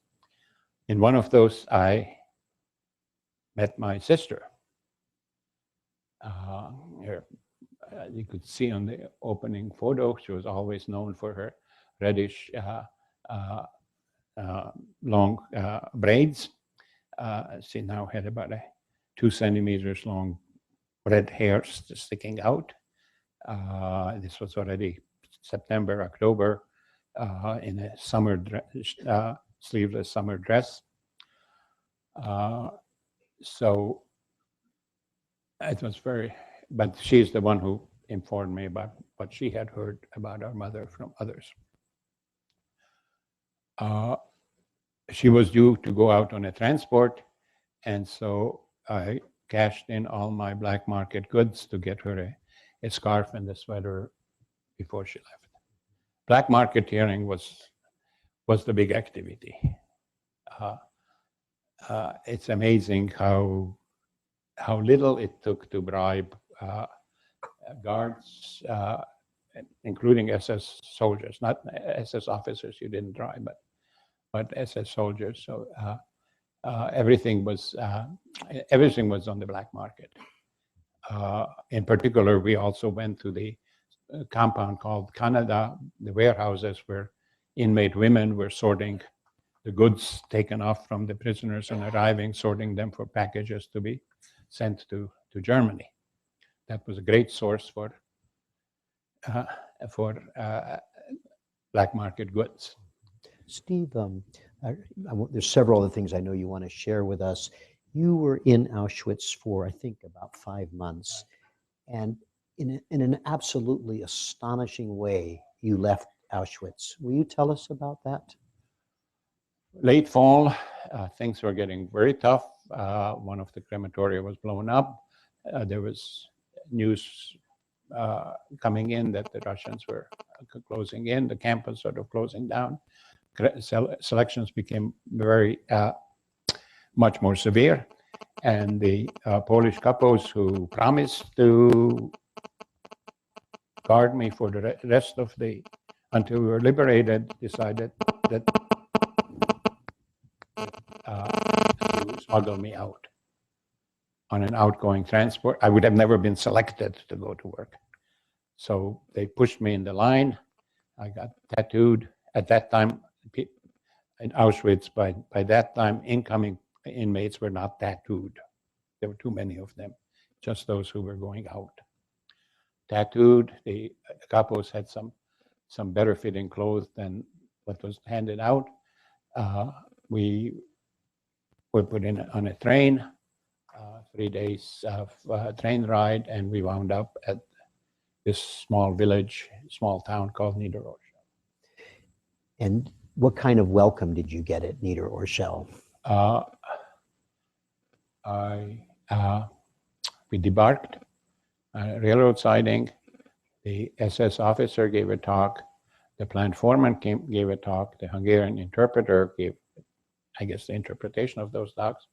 In one of those, I met my sister. You could see on the opening photo, she was always known for her reddish, long braids. She now had about 2 centimeters long red hair sticking out. This was already September, October, in a summer sleeveless summer dress. So it was but she's the one who informed me about what she had heard about our mother from others. She was due to go out on a transport, and so I cashed in all my black market goods to get her a scarf and a sweater before she left. Black marketeering was the big activity. It's amazing how little it took to bribe guards, including SS soldiers, not SS officers you didn't bribe, but SS soldiers. So everything was on the black market. In particular, we also went to the compound called Canada, the warehouses where inmate women were sorting the goods taken off from the prisoners and arriving, sorting them for packages to be sent to Germany. That was a great source for black market goods. Steve, there's several other things I know you want to share with us. You were in Auschwitz for, I think, about 5 months, and in an absolutely astonishing way, you left Auschwitz. Will you tell us about that? Late fall, things were getting very tough. One of the crematoria was blown up. There was news coming in that the Russians were closing in. The camp was sort of closing down. Selections became very much more severe, and the Polish capos who promised to guard me for the rest of until we were liberated, decided that to smuggle me out on an outgoing transport. I would have never been selected to go to work. So they pushed me in the line. I got tattooed. At that time, in Auschwitz, by that time, incoming inmates were not tattooed. There were too many of them, just those who were going out. Tattooed, the capos had some better fitting clothes than what was handed out. We were put on a train, 3 days of train ride, and we wound up at this small village, small town called Neer. And what kind of welcome did you get at Neer or Orell? We debarked railroad siding. The SS officer gave a talk. The plant foreman gave a talk. The Hungarian interpreter gave, I guess, the interpretation of those talks.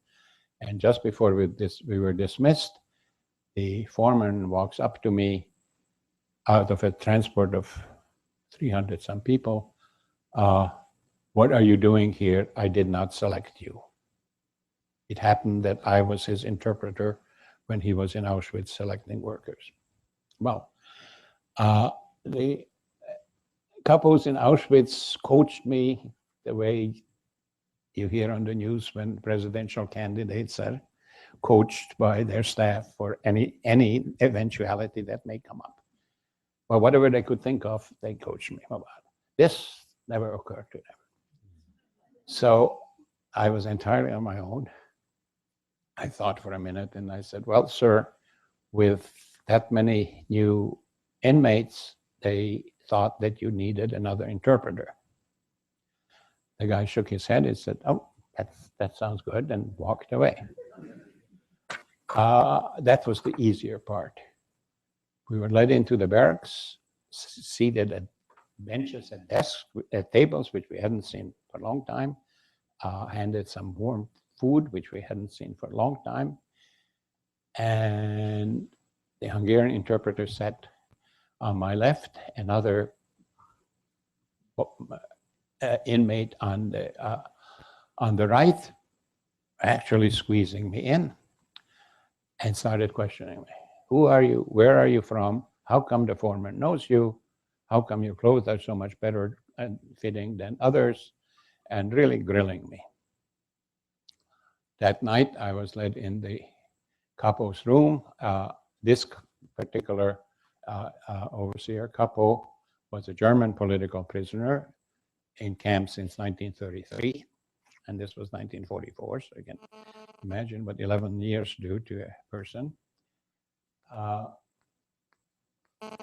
And just before we were dismissed, the foreman walks up to me out of a transport of 300 some people. What are you doing here? I did not select you. It happened that I was his interpreter when he was in Auschwitz selecting workers. Well, the couples in Auschwitz coached me the way you hear on the news when presidential candidates are coached by their staff for any eventuality that may come up. Well, whatever they could think of, they coached me about. This never occurred to them. So I was entirely on my own. I thought for a minute and I said, well, sir, with that many new inmates, they thought that you needed another interpreter. The guy shook his head and said, oh, that sounds good, and walked away. That was the easier part. We were led into the barracks, seated at benches, at desks, at tables, which we hadn't seen for a long time, handed some warm food, which we hadn't seen for a long time. And the Hungarian interpreter sat on my left, another inmate on the right, actually squeezing me in, and started questioning me. Who are you? Where are you from? How come the foreman knows you? How come your clothes are so much better fitting than others? And really grilling me. That night, I was led in the capo's room. This particular overseer, capo, was a German political prisoner in camp since 1933, and this was 1944, so you can imagine what 11 years do to a person.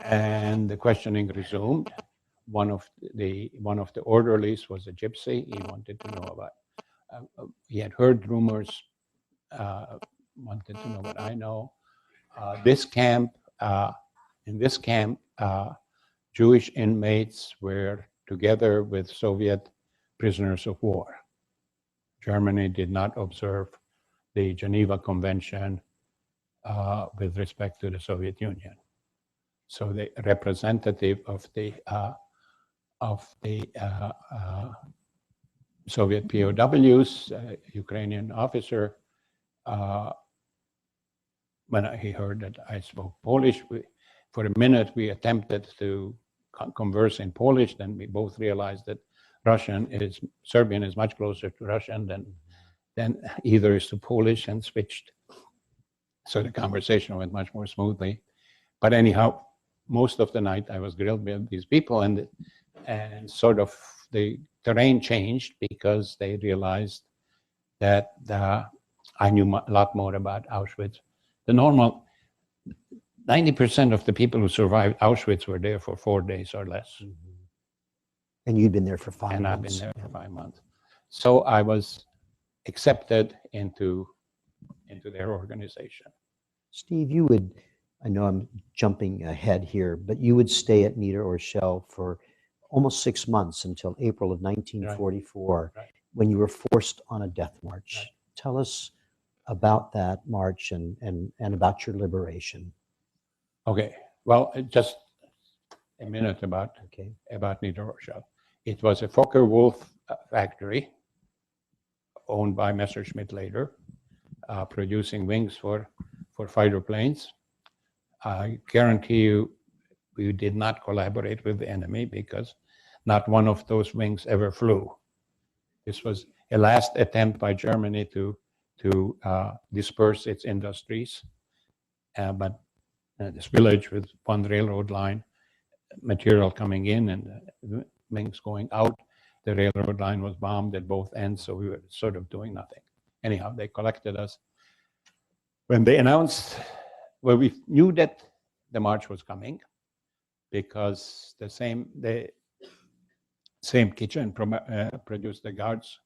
And the questioning resumed. One of the orderlies was a gypsy. He wanted to know about, he had heard rumors, wanted to know what I know. In this camp, Jewish inmates were together with Soviet prisoners of war. Germany did not observe the Geneva Convention with respect to the Soviet Union. So the representative of the Soviet POWs, Ukrainian officer, when he heard that I spoke Polish, for a minute we attempted to converse in Polish, then we both realized that Serbian is much closer to Russian than either is to Polish, and switched. So the conversation went much more smoothly. But anyhow, most of the night I was grilled by these people, and sort of the terrain changed because they realized that I knew a lot more about Auschwitz. The normal 90% of the people who survived Auschwitz were there for 4 days or less. Mm-hmm. And you'd been there for 5 months. And I've been there for 5 months. So I was accepted into their organization. Steve, you would, I know I'm jumping ahead here, but you would stay at Neer or Orell for almost 6 months until April of 1944, Right. when you were forced on a death march. Right. Tell us about that march and about your liberation. Okay, well, just a minute about Neer or Orell. It was a Fokker-Wulf factory owned by Messerschmitt later, producing wings for fighter planes. I guarantee you, we did not collaborate with the enemy because not one of those wings ever flew. This was a last attempt by Germany to disperse its industries, but this village with one railroad line, material coming in and wings going out, the railroad line was bombed at both ends, so we were sort of doing nothing. Anyhow, they collected us. When they announced, well, we knew that the march was coming because the same kitchen produced the guards'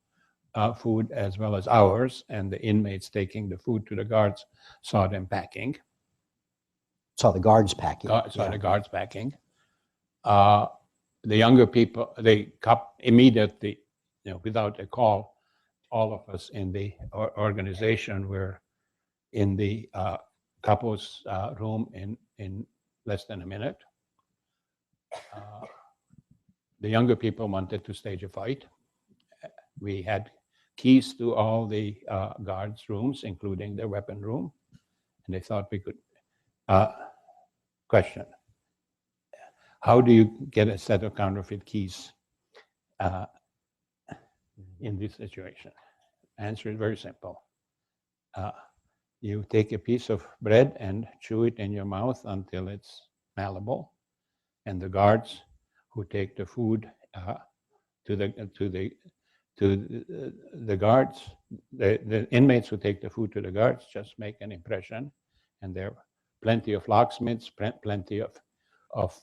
food as well as ours, and the inmates taking the food to the guards saw them packing. Saw the guards packing. Saw the guards packing. The younger people, they immediately, without a call, all of us in the organization were in the capo's room in less than a minute. The younger people wanted to stage a fight. We had keys to all the guards' rooms, including their weapon room, and they thought we could. Question: how do you get a set of counterfeit keys in this situation? Answer is very simple. You take a piece of bread and chew it in your mouth until it's malleable, and the guards who take the food to the guards, the inmates who take the food to the guards just make an impression, and there are plenty of locksmiths, plenty of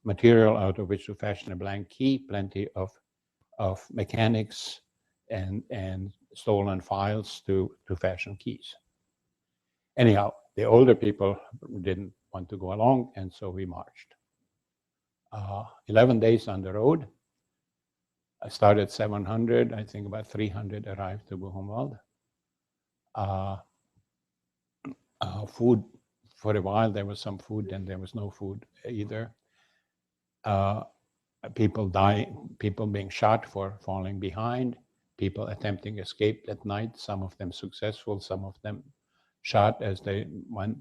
material out of which to fashion a blank key, plenty of mechanics and stolen files to fashion keys. Anyhow, the older people didn't want to go along, and so we marched. 11 days on the road. I started 700. I think about 300 arrived to Buchenwald. Food, for a while there was some food, then there was no food either. People dying, people being shot for falling behind, people attempting escape at night, some of them successful, some of them shot as they went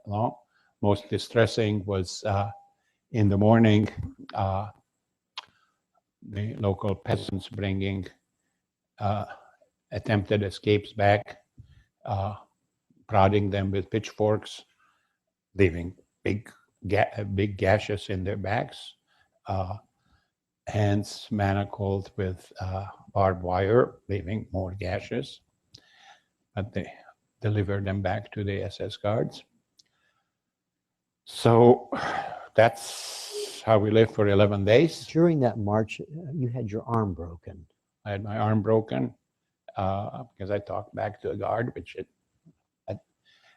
along. Most distressing was in the morning, the local peasants bringing attempted escapes back, prodding them with pitchforks, leaving big gashes in their backs, hands manacled with barbed wire, leaving more gashes. But they delivered them back to the SS guards. So that's how we lived for 11 days. During that march, you had your arm broken. I had my arm broken because I talked back to a guard, which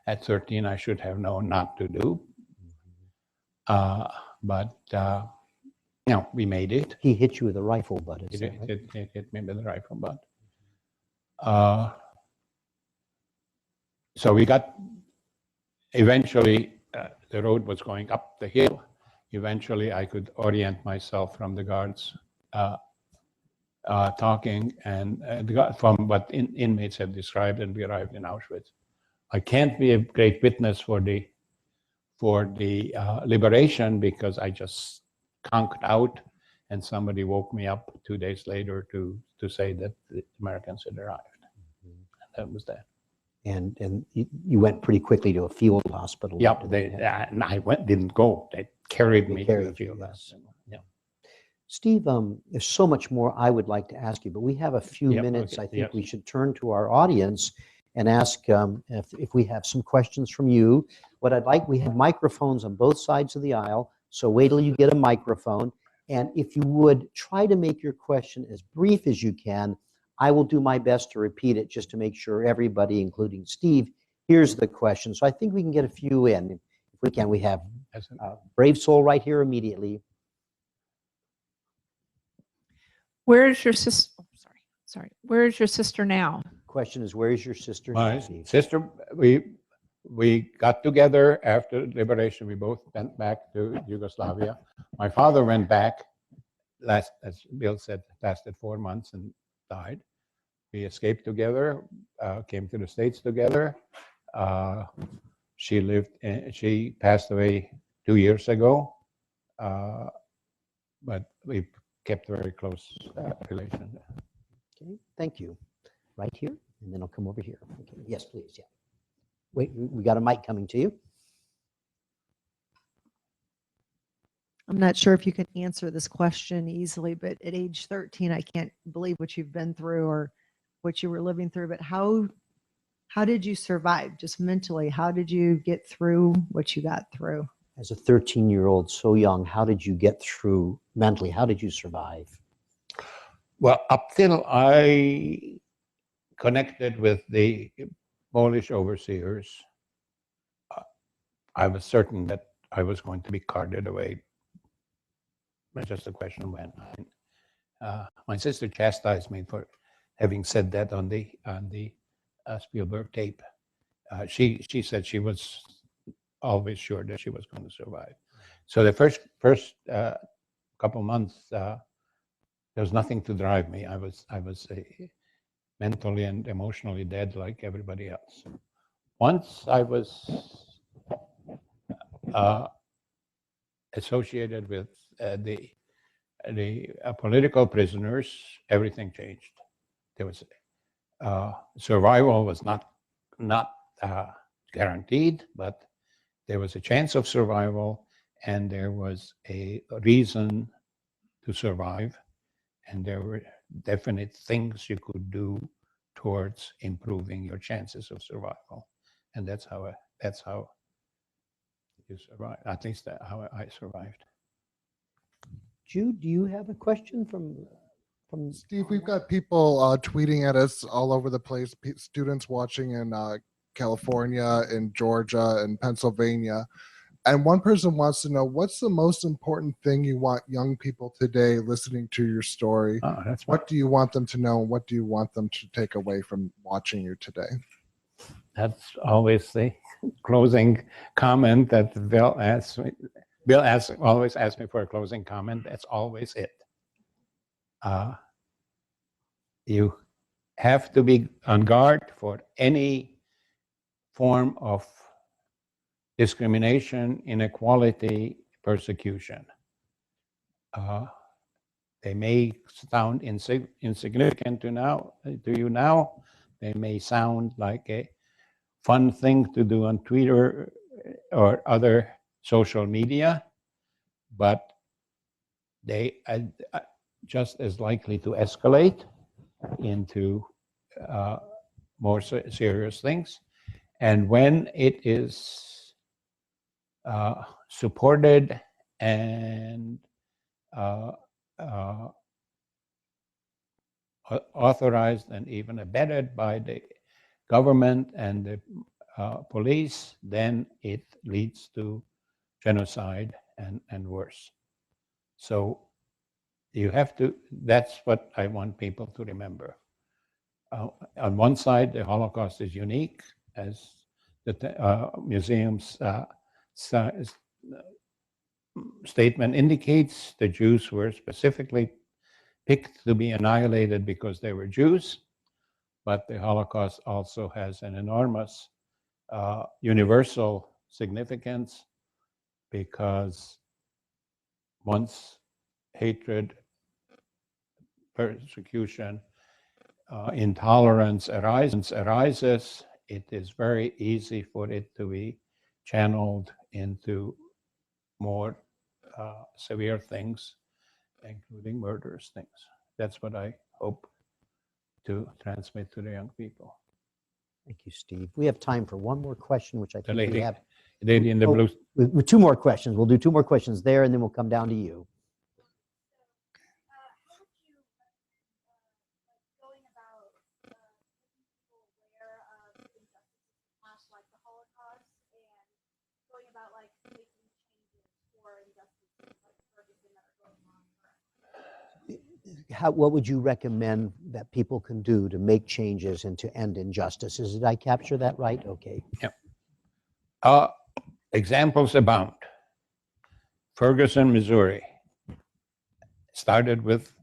at 13 I should have known not to do. But we made it. He hit you with a rifle butt. It hit me with a rifle butt. So we got, eventually, the road was going up the hill. Eventually, I could orient myself from the guards talking and from what inmates have described, and we arrived in Auschwitz. I can't be a great witness for the liberation because I just conked out, and somebody woke me up 2 days later to say that the Americans had arrived. And that was that. And you went pretty quickly to a field hospital. Yeah, and I didn't go. They carried me to the field hospital. Yeah. Steve, there's so much more I would like to ask you, but we have a few minutes. Okay, I think we should turn to our audience and ask if we have some questions from you. What I'd like, we have microphones on both sides of the aisle, so wait till you get a microphone. And if you would try to make your question as brief as you can, I will do my best to repeat it just to make sure everybody, including Steve, hears the question. So I think we can get a few in. If we can, we have Brave Soul right here immediately. Where is your sister? Oh, sorry. Where is your sister now? Question is, where is your sister? My sister, we got together after liberation. We both went back to Yugoslavia. My father went back, as Bill said, lasted 4 months and died. We escaped together, came to the States together. She passed away 2 years ago, but we kept a very close relation. Okay, thank you. Right here, and then I'll come over here. Okay. Yes, please, yeah. Wait, we got a mic coming to you. I'm not sure if you can answer this question easily, but at age 13, I can't believe what you've been through or what you were living through, but how did you survive just mentally? How did you get through what you got through? As a 13-year-old, so young, how did you get through mentally? How did you survive? Well, up till I connected with the Polish overseers, I was certain that I was going to be carted away. It's just a question of when. My sister chastised me for having said that on the Spielberg tape. She said she was always sure that she was going to survive. So the first couple months, there was nothing to drive me. I was mentally and emotionally dead like everybody else. Once I was associated with the political prisoners, everything changed. There was survival was not guaranteed, but there was a chance of survival, and there was a reason to survive, and there were definite things you could do towards improving your chances of survival, and that's how you survive. At least that's how I survived. Jude, do you have a question from Steve, we've got people tweeting at us all over the place, students watching in California, in Georgia, and Pennsylvania. And one person wants to know, what's the most important thing you want young people today listening to your story? Oh, that's What do you want them to know? And what do you want them to take away from watching you today? That's always the closing comment that Bill asks me. Bill always asks me for a closing comment. That's always it. You have to be on guard for any form of discrimination, inequality, persecution. They may sound insignificant to you now. They may sound like a fun thing to do on Twitter or other social media, but they are just as likely to escalate into more serious things. And when it is supported and authorized and even abetted by the government and the police, then it leads to genocide and worse. So you have to, that's what I want people to remember. On one side, the Holocaust is unique, as the museum's statement indicates. The Jews were specifically picked to be annihilated because they were Jews, but the Holocaust also has an enormous universal significance, because once hatred, persecution, intolerance arises, it is very easy for it to be channeled into more severe things, including murderous things. That's what I hope to transmit to the young people. Thank you, Steve. We have time for one more question, which I The think we have. lady in the blue. With two more questions. We'll do two more questions there, and then we'll come down to you. Going about making people aware of injustices past, like the Holocaust, and going about like making changes for injustices like Ferguson that are going on currently? What would you recommend that people can do to make changes and to end injustices? Did I capture that right? Okay. Yeah. Examples abound. Ferguson, Missouri, started with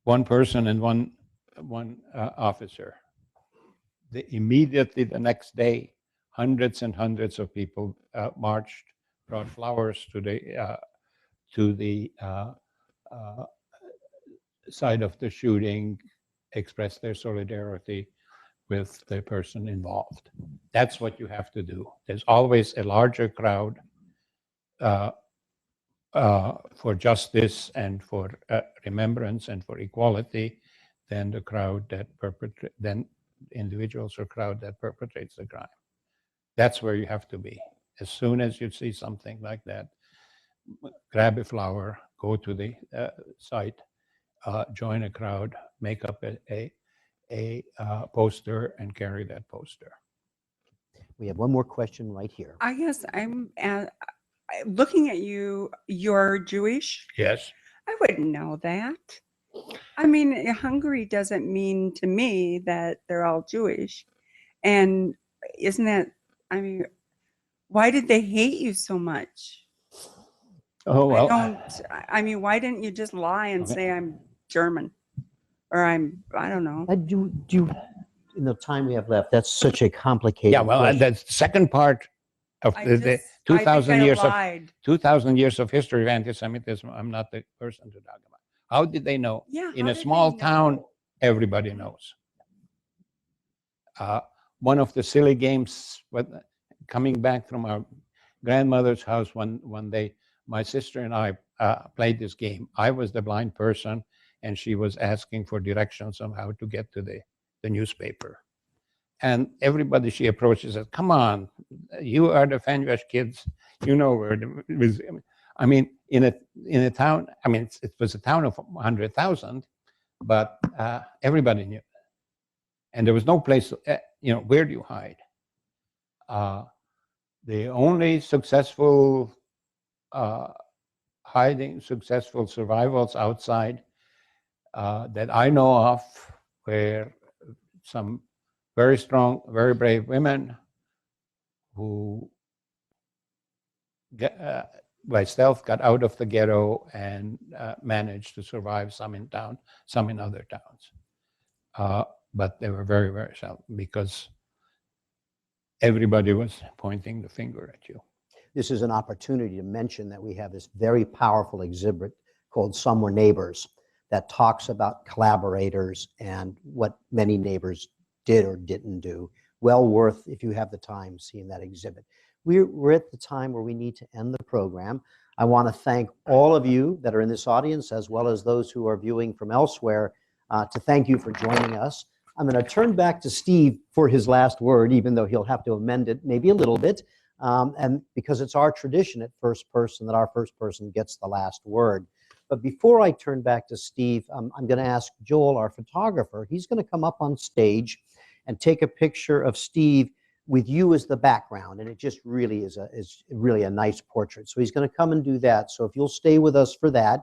one person and one officer. Immediately the next day, hundreds and hundreds of people marched, brought flowers to the side of the shooting, expressed their solidarity with the person involved. That's what you have to do. There's always a larger crowd for justice and for remembrance and for equality than the crowd that than individuals or crowd that perpetrates the crime. That's where you have to be. As soon as you see something like that, grab a flower, go to the site, join a crowd, make up a poster, and carry that poster. We have one more question right here. I guess looking at you, you're Jewish. Yes. I wouldn't know that. I mean, Hungary doesn't mean to me that they're all Jewish. And isn't that, I mean, why did they hate you so much? Oh, well. I mean, why didn't you just lie and Okay. say I'm German? Or I don't know. Do you, in the time we have left, that's such a complicated Yeah, well, question. the second part of I the think 2,000 I years of lied. 2,000 years of history of anti-Semitism, I'm not the person to talk about. How did they know? Yeah, In how a did small they town, know? everybody knows. One of the silly games, coming back from our grandmother's house one day, my sister and I played this game. I was the blind person, and she was asking for directions on how to get to the newspaper. And everybody she approaches says, "Come on, you are the Fenves kids. You know where the museum." I mean, in a town. I mean, it was a town of 100,000, but everybody knew, and there was no place. Where do you hide? The only successful successful survivals outside that I know of were some very strong, very brave women who by stealth got out of the ghetto and managed to survive, some in town, some in other towns. But they were very, very seldom because everybody was pointing the finger at you. This is an opportunity to mention that we have this very powerful exhibit called Some Were Neighbors that talks about collaborators and what many neighbors did or didn't do. Well worth, if you have the time, seeing that exhibit. We're at the time where we need to end the program. I want to thank all of you that are in this audience, as well as those who are viewing from elsewhere, to thank you for joining us. I'm going to turn back to Steve for his last word, even though he'll have to amend it maybe a little bit. And because it's our tradition at First Person that our first person gets the last word. But before I turn back to Steve, I'm going to ask Joel, our photographer, he's going to come up on stage and take a picture of Steve with you as the background. And it just really is really a nice portrait. So he's going to come and do that. So if you'll stay with us for that.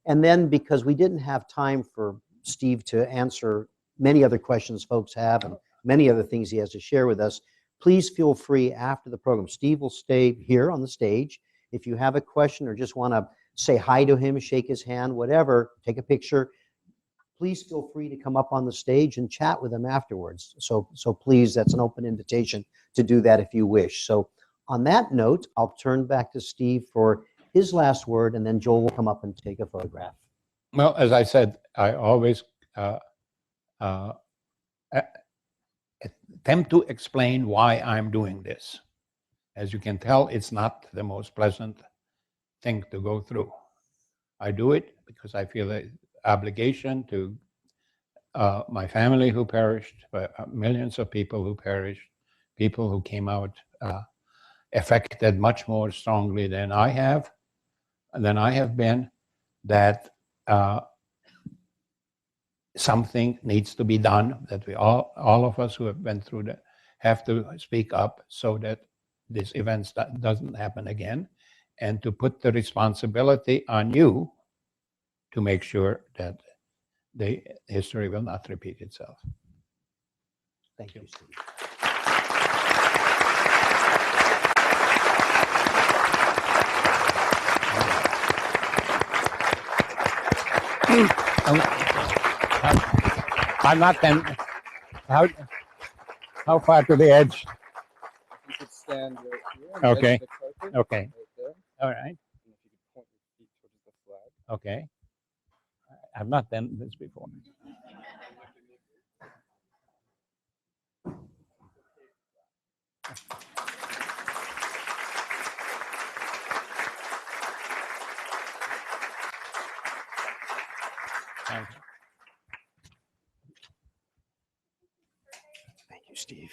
And then, because we didn't have time for Steve to answer many other questions folks have and many other things he has to share with us, please feel free after the program. Steve will stay here on the stage. If you have a question or just want to say hi to him, shake his hand, whatever, take a picture, please feel free to come up on the stage and chat with him afterwards. So please, that's an open invitation to do that if you wish. So on that note, I'll turn back to Steve for his last word, and then Joel will come up and take a photograph. Well, as I said, I always attempt to explain why I'm doing this. As you can tell, it's not the most pleasant thing to go through. I do it because I feel an obligation to my family who perished, millions of people who perished, people who came out affected much more strongly than I have been, that something needs to be done, that we all of us who have been through that have to speak up so that this event doesn't happen again, and to put the responsibility on you to make sure that the history will not repeat itself. Thank you, Steve. I'm not then. How far to the edge? You could stand right here. On the Okay. edge of the carpet, Okay. Right there. All right. And if you could point your feet towards the flag. Okay. I've not done this before. Thank you. Thank you, Steve.